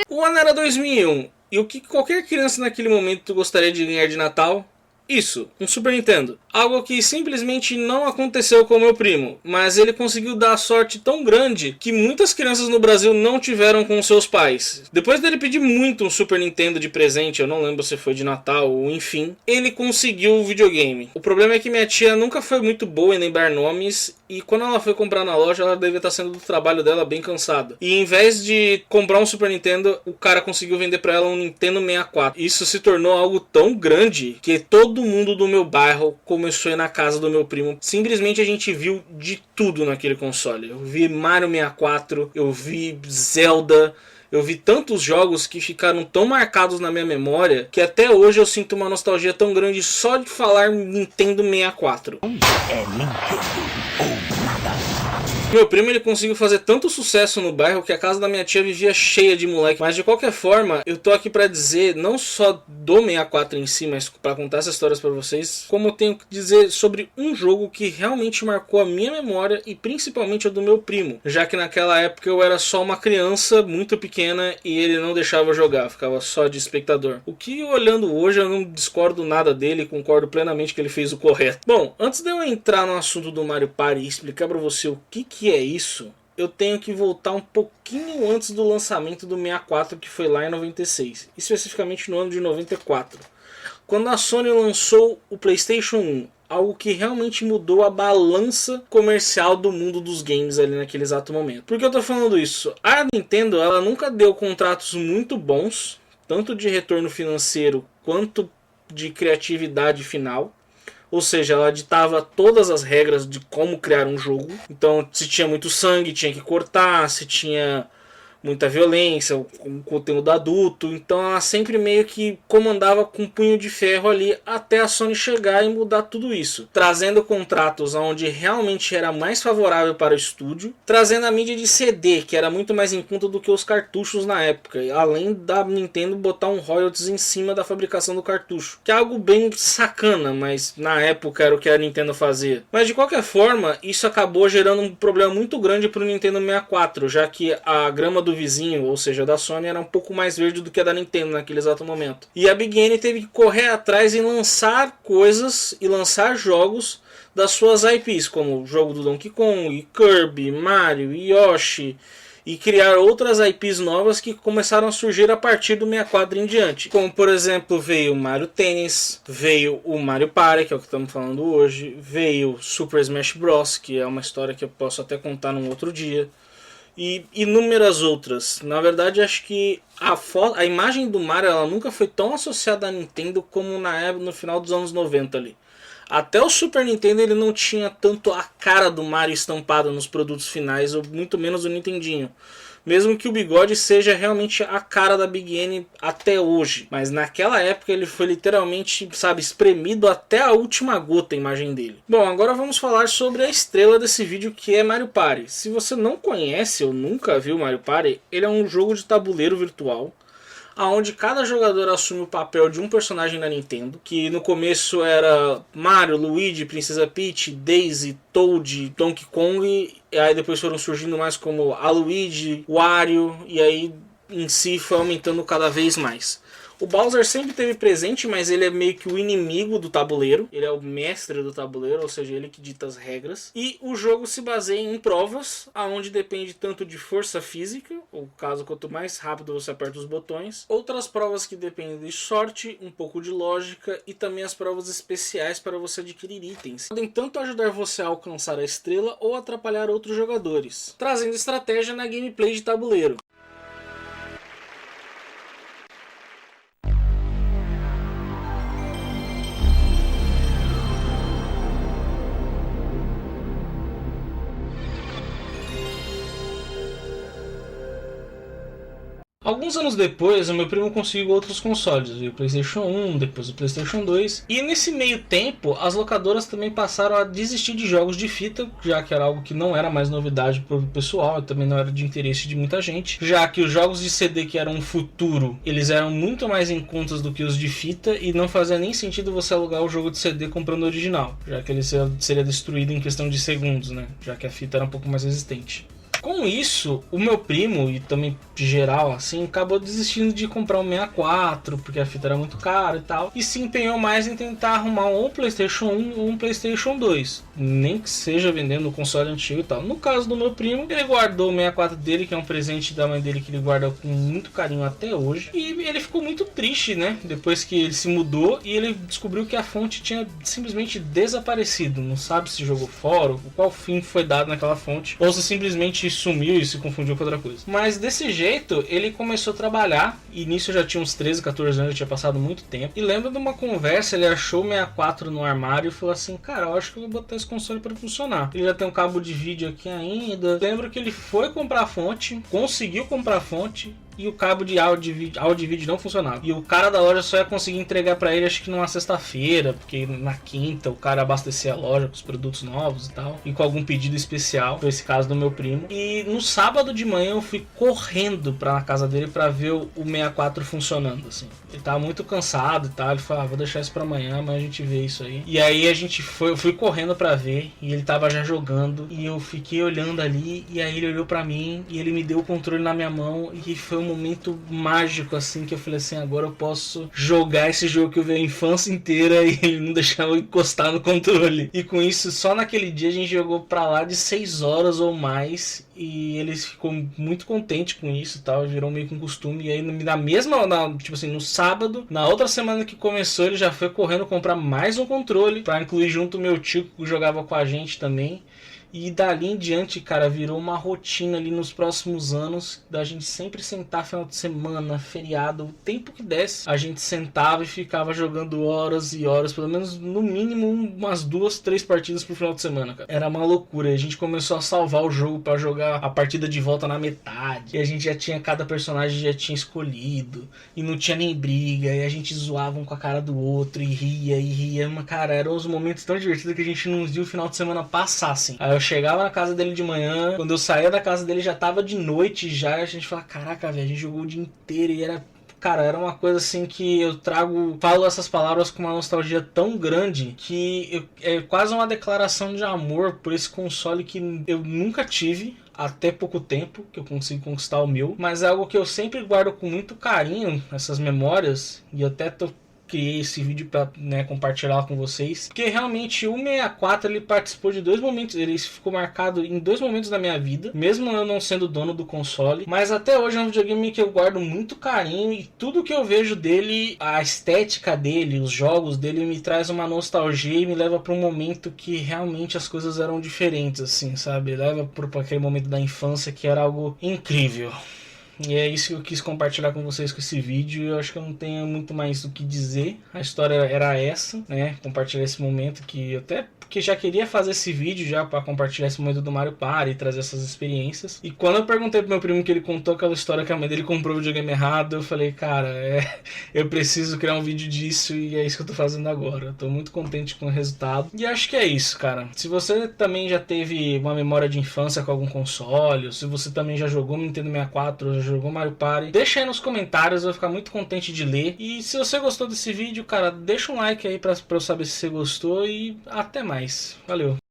O ano era 2001, e o que qualquer criança naquele momento gostaria de ganhar de Natal? Isso, um Super Nintendo. Algo que simplesmente não aconteceu com o meu primo, mas ele conseguiu dar sorte tão grande que muitas crianças no Brasil não tiveram com seus pais. Depois dele pedir muito um Super Nintendo de presente, eu não lembro se foi de Natal ou enfim, ele conseguiu o videogame. O problema é que minha tia nunca foi muito boa em lembrar nomes, e quando ela foi comprar na loja, ela devia estar sendo do trabalho dela bem cansada. E em vez de comprar um Super Nintendo, o cara conseguiu vender pra ela um Nintendo 64. Isso se tornou algo tão grande que todo mundo do meu bairro começou a ir na casa do meu primo. Simplesmente a gente viu de tudo naquele console. Eu vi Mario 64, eu vi Zelda, eu vi tantos jogos que ficaram tão marcados na minha memória que até hoje eu sinto uma nostalgia tão grande só de falar Nintendo 64. É Nintendo ou nada. Meu primo ele conseguiu fazer tanto sucesso no bairro que a casa da minha tia vivia cheia de moleque. Mas de qualquer forma, eu tô aqui pra dizer não só do 64 em si, mas pra contar essas histórias pra vocês, como eu tenho que dizer sobre um jogo que realmente marcou a minha memória e principalmente a do meu primo. Já que naquela época eu era só uma criança muito pequena e ele não deixava eu jogar, ficava só de espectador. O que olhando hoje eu não discordo nada dele, concordo plenamente que ele fez o correto. Bom, antes de eu entrar no assunto do Mario Party e explicar pra você o que é isso, eu tenho que voltar um pouquinho antes do lançamento do 64, que foi lá em 96, especificamente no ano de 94, quando a Sony lançou o PlayStation 1, algo que realmente mudou a balança comercial do mundo dos games ali naquele exato momento. Por que eu tô falando isso? A Nintendo ela nunca deu contratos muito bons, tanto de retorno financeiro quanto de criatividade final. Ou seja, ela ditava todas as regras de como criar um jogo. Então, se tinha muito sangue, tinha que cortar. Se tinha muita violência, um conteúdo adulto. Então, ela sempre meio que comandava com um punho de ferro ali até a Sony chegar e mudar tudo isso. Trazendo contratos onde realmente era mais favorável para o estúdio. Trazendo a mídia de CD, que era muito mais em conta do que os cartuchos na época. Além da Nintendo botar um royalties em cima da fabricação do cartucho. Que é algo bem sacana, mas na época era o que a Nintendo fazia. Mas de qualquer forma, isso acabou gerando um problema muito grande para o Nintendo 64. Já que a grama do vizinho, ou seja, da Sony, era um pouco mais verde do que a da Nintendo naquele exato momento. E a Big N teve que correr atrás e lançar coisas e lançar jogos das suas IPs, como o jogo do Donkey Kong, Kirby, Mario, Yoshi, e criar outras IPs novas que começaram a surgir a partir do 64 em diante. Como por exemplo veio o Mario Tennis, veio o Mario Party, que é o que estamos falando hoje, veio Super Smash Bros, que é uma história que eu posso até contar num outro dia. E inúmeras outras. Na verdade, acho que a imagem do Mario ela nunca foi tão associada à Nintendo como no final dos anos 90 ali. Até o Super Nintendo ele não tinha tanto a cara do Mario estampada nos produtos finais, ou muito menos o Nintendinho. Mesmo que o bigode seja realmente a cara da Big N até hoje. Mas naquela época ele foi literalmente, sabe, espremido até a última gota a imagem dele. Bom, agora vamos falar sobre a estrela desse vídeo, que é Mario Party. Se você não conhece ou nunca viu Mario Party, ele é um jogo de tabuleiro virtual, onde cada jogador assume o papel de um personagem da Nintendo, que no começo era Mario, Luigi, Princesa Peach, Daisy, Toad, Donkey Kong, e aí depois foram surgindo mais como a Luigi, Wario, e aí em si foi aumentando cada vez mais. O Bowser sempre esteve presente, mas ele é meio que o inimigo do tabuleiro. Ele é o mestre do tabuleiro, ou seja, ele que dita as regras. E o jogo se baseia em provas, onde depende tanto de força física, ou caso quanto mais rápido você aperta os botões. Outras provas que dependem de sorte, um pouco de lógica e também as provas especiais para você adquirir itens. Podem tanto ajudar você a alcançar a estrela ou atrapalhar outros jogadores, trazendo estratégia na gameplay de tabuleiro. Alguns anos depois, o meu primo conseguiu outros consoles, veio o PlayStation 1, depois o PlayStation 2, e nesse meio tempo, as locadoras também passaram a desistir de jogos de fita, já que era algo que não era mais novidade para o pessoal, e também não era de interesse de muita gente, já que os jogos de CD que eram um futuro, eles eram muito mais em contas do que os de fita, e não fazia nem sentido você alugar o jogo de CD comprando o original, já que ele seria destruído em questão de segundos, né, já que a fita era um pouco mais resistente. Com isso, o meu primo, e também geral, assim, acabou desistindo de comprar um 64, porque a fita era muito cara e tal, e se empenhou mais em tentar arrumar um PlayStation 1 ou um PlayStation 2, nem que seja vendendo o console antigo e tal. No caso do meu primo, ele guardou o 64 dele, que é um presente da mãe dele que ele guarda com muito carinho até hoje, e ele ficou muito triste, né, depois que ele se mudou e ele descobriu que a fonte tinha simplesmente desaparecido, não sabe se jogou fora, qual fim foi dado naquela fonte, ou se simplesmente sumiu e se confundiu com outra coisa. Mas desse jeito, ele começou a trabalhar, e nisso eu já tinha uns 13, 14 anos, já tinha passado muito tempo, e lembro de uma conversa, ele achou o 64 no armário e falou assim, cara, eu acho que eu vou botar esse console para funcionar. Ele já tem um cabo de vídeo aqui ainda. Lembro que ele foi comprar a fonte, conseguiu comprar a fonte, e o cabo de áudio e vídeo não funcionava. E o cara da loja só ia conseguir entregar pra ele, acho que numa sexta-feira, porque na quinta o cara abastecia a loja com os produtos novos e tal, e com algum pedido especial. Foi esse caso do meu primo. E no sábado de manhã eu fui correndo pra casa dele pra ver o 64 funcionando, assim. Ele tava muito cansado e tal, ele falou, vou deixar isso pra amanhã, mas a gente vê isso aí. E aí eu fui correndo pra ver, e ele tava já jogando, e eu fiquei olhando ali, e aí ele olhou pra mim, e ele me deu o controle na minha mão, e foi um momento mágico, assim, que eu falei assim, agora eu posso jogar esse jogo que eu vi a infância inteira e ele não deixava eu encostar no controle. E com isso, só naquele dia a gente jogou pra lá de 6 horas ou mais, e ele ficou muito contente com isso e tal, virou meio que um costume. E aí tipo assim, no sábado, na outra semana que começou, ele já foi correndo comprar mais um controle pra incluir junto o meu tio que jogava com a gente também. E dali em diante, cara, virou uma rotina ali nos próximos anos da gente sempre sentar final de semana, feriado, o tempo que desse. A gente sentava e ficava jogando horas e horas, pelo menos no mínimo umas 2, 3 partidas por final de semana, cara. Era uma loucura. A gente começou a salvar o jogo pra jogar a partida de volta na metade. E a gente já tinha, cada personagem já tinha escolhido. E não tinha nem briga. E a gente zoava um com a cara do outro e ria. Mas, cara, eram os momentos tão divertidos que a gente não viu o final de semana passar, assim. Aí eu chegava na casa dele de manhã, quando eu saía da casa dele já tava de noite já, e a gente falava, caraca, velho, a gente jogou o dia inteiro e era uma coisa assim que eu falo essas palavras com uma nostalgia tão grande que é quase uma declaração de amor por esse console que eu nunca tive. Até pouco tempo que eu consigo conquistar o meu, mas é algo que eu sempre guardo com muito carinho, essas memórias, e eu até criei esse vídeo para, né, compartilhar com vocês, porque realmente o 64 ele participou de 2 momentos, ele ficou marcado em 2 momentos da minha vida, mesmo eu não sendo dono do console, mas até hoje é um videogame que eu guardo muito carinho, e tudo que eu vejo dele, a estética dele, os jogos dele, me traz uma nostalgia e me leva para um momento que realmente as coisas eram diferentes, assim, sabe? Leva para aquele momento da infância que era algo incrível. E é isso que eu quis compartilhar com vocês com esse vídeo. Eu acho que eu não tenho muito mais o que dizer. A história era essa, né? Compartilhar esse momento que eu até porque já queria fazer esse vídeo já para compartilhar esse momento do Mario Party e trazer essas experiências. E quando eu perguntei pro meu primo que ele contou aquela história que a mãe dele comprou o videogame errado, eu falei, cara, eu preciso criar um vídeo disso e é isso que eu tô fazendo agora. Eu tô muito contente com o resultado. E acho que é isso, cara. Se você também já teve uma memória de infância com algum console, ou se você também já jogou Nintendo 64, ou já jogou Mario Party, deixa aí nos comentários, eu vou ficar muito contente de ler. E se você gostou desse vídeo, cara, deixa um like aí pra eu saber se você gostou e até mais. Valeu!